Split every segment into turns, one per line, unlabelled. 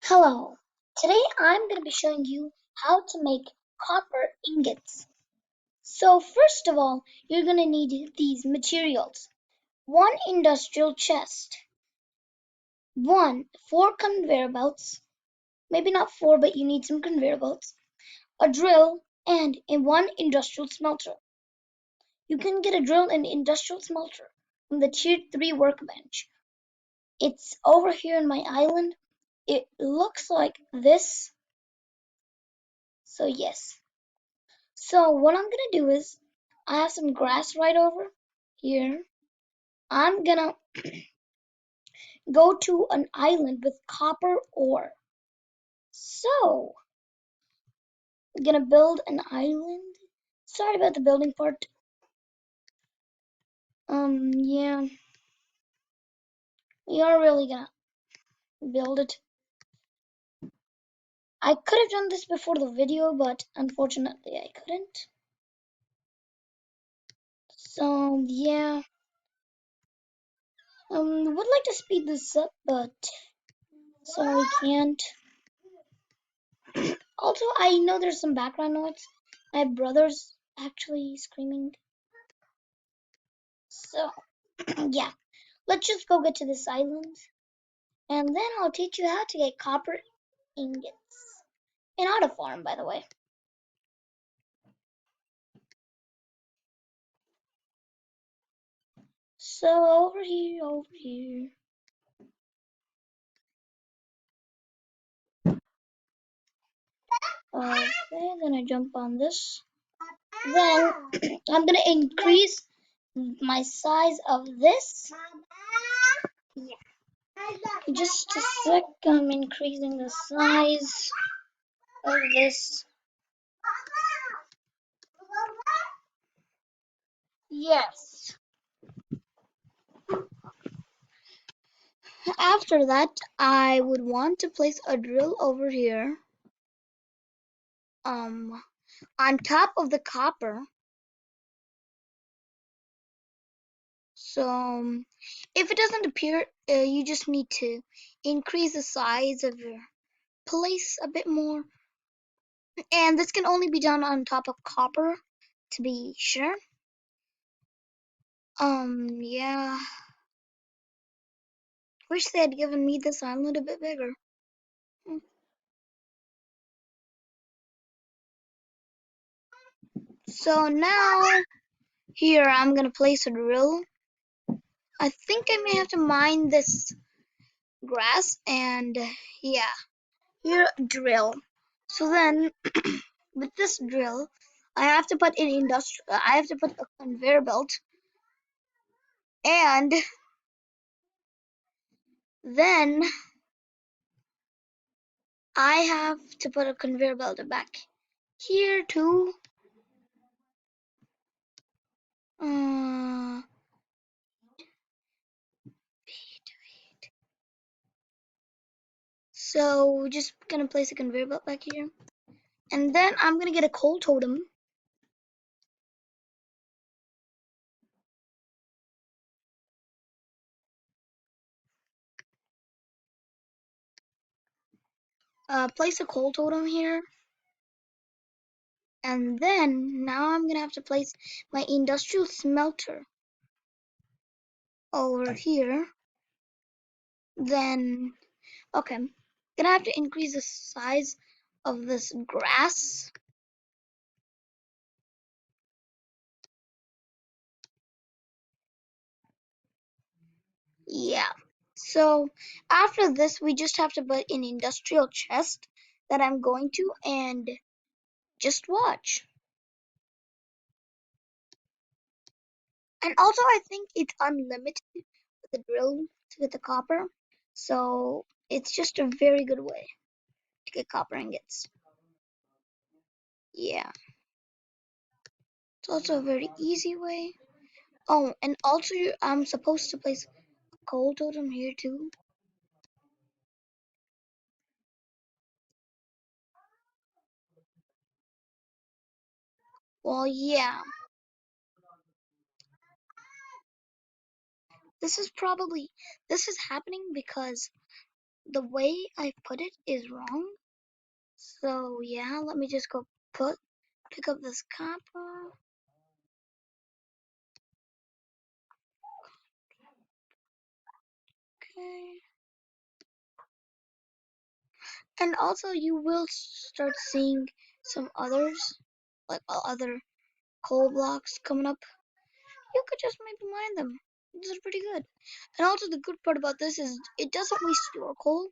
Hello, today I'm going to be showing you how to make copper ingots. So first of all, you're going to need these materials. One industrial chest, four conveyor belts, maybe not four, but you need some conveyor belts, a drill, and one industrial smelter. You can get a drill and industrial smelter from the Tier 3 workbench. It's over here in my island. It looks like this. So yes. So what I'm gonna do is I have some grass right over here. I'm gonna go to an island with copper ore. So I'm gonna build an island. Sorry about the building part. Yeah, we are really gonna build it. I could have done this before the video, but unfortunately I couldn't. So yeah, would like to speed this up, but sorry can't. Also, I know there's some background noise. My brother's actually screaming. So, yeah, let's just go get to this island, and then I'll teach you how to get copper ingots. And how to farm, by the way. So, over here, over here. Okay, then I jump on this. Then, I'm gonna increase my size of this. Yeah. Just a sec, I'm increasing the size of this. Yes. After that, I would want to place a drill over here, um, on top of the copper. So, if it doesn't appear, you just need to increase the size of your place a bit more. And this can only be done on top of copper, to be sure. Yeah. Wish they had given me this island a bit bigger. So now, here I'm gonna place a drill. I think I may have to mine this grass, and yeah, here drill. So then with this drill, I have to put a conveyor belt, and then I have to put a conveyor belt back here too. uh, so we're just gonna place a conveyor belt back here, and then I'm gonna get a coal totem. Place a coal totem here. And then now I'm gonna have to place my industrial smelter over here. Then, okay, gonna have to increase the size of this grass. Yeah. So after this, we just have to put an industrial chest that I'm going to, and just watch. And also, I think it's unlimited with the drill to get the copper. So it's just a very good way to get copper ingots. Yeah. It's also a very easy way. Oh, and also I'm supposed to place a coal totem here too. Well, yeah. This is happening because the way I put it is wrong. So yeah, let me just go pick up this copper. Okay. And also you will start seeing some others, like other coal blocks coming up. You could just maybe mine them. This is pretty good. And also the good part about this is it doesn't waste your coal.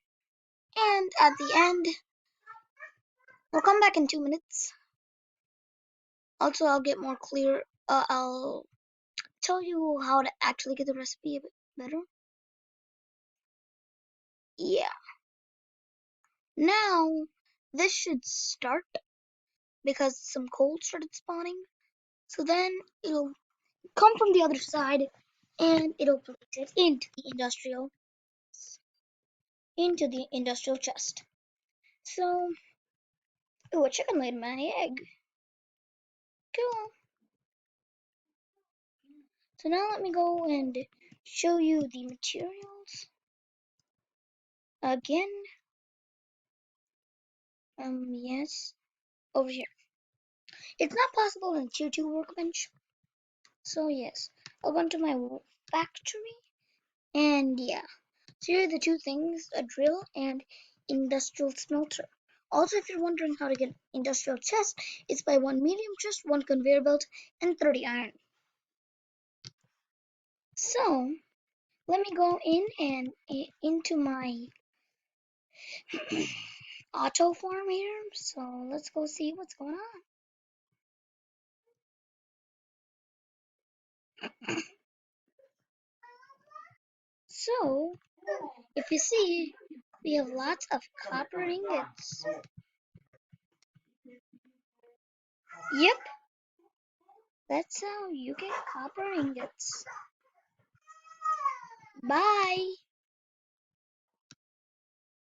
And at the end, we'll come back in 2 minutes. Also, I'll get more clear. I'll tell you how to actually get the recipe a bit better. Yeah. Now, this should start because some coal started spawning. So then it'll come from the other side and it'll place it into the industrial chest. So, ooh, a chicken laid my egg. Cool. So now let me go and show you the materials again. Yes, over here. It's not possible in tier 2 workbench. So yes, I'll go into my factory and yeah. So here are the two things, a drill and industrial smelter. Also, if you're wondering how to get industrial chest, it's by 1 medium chest, 1 conveyor belt, and 30 iron. So let me go in and into my auto farm here. So let's go see what's going on. So if you see, we have lots of copper ingots. Yep, that's how you get copper ingots. Bye.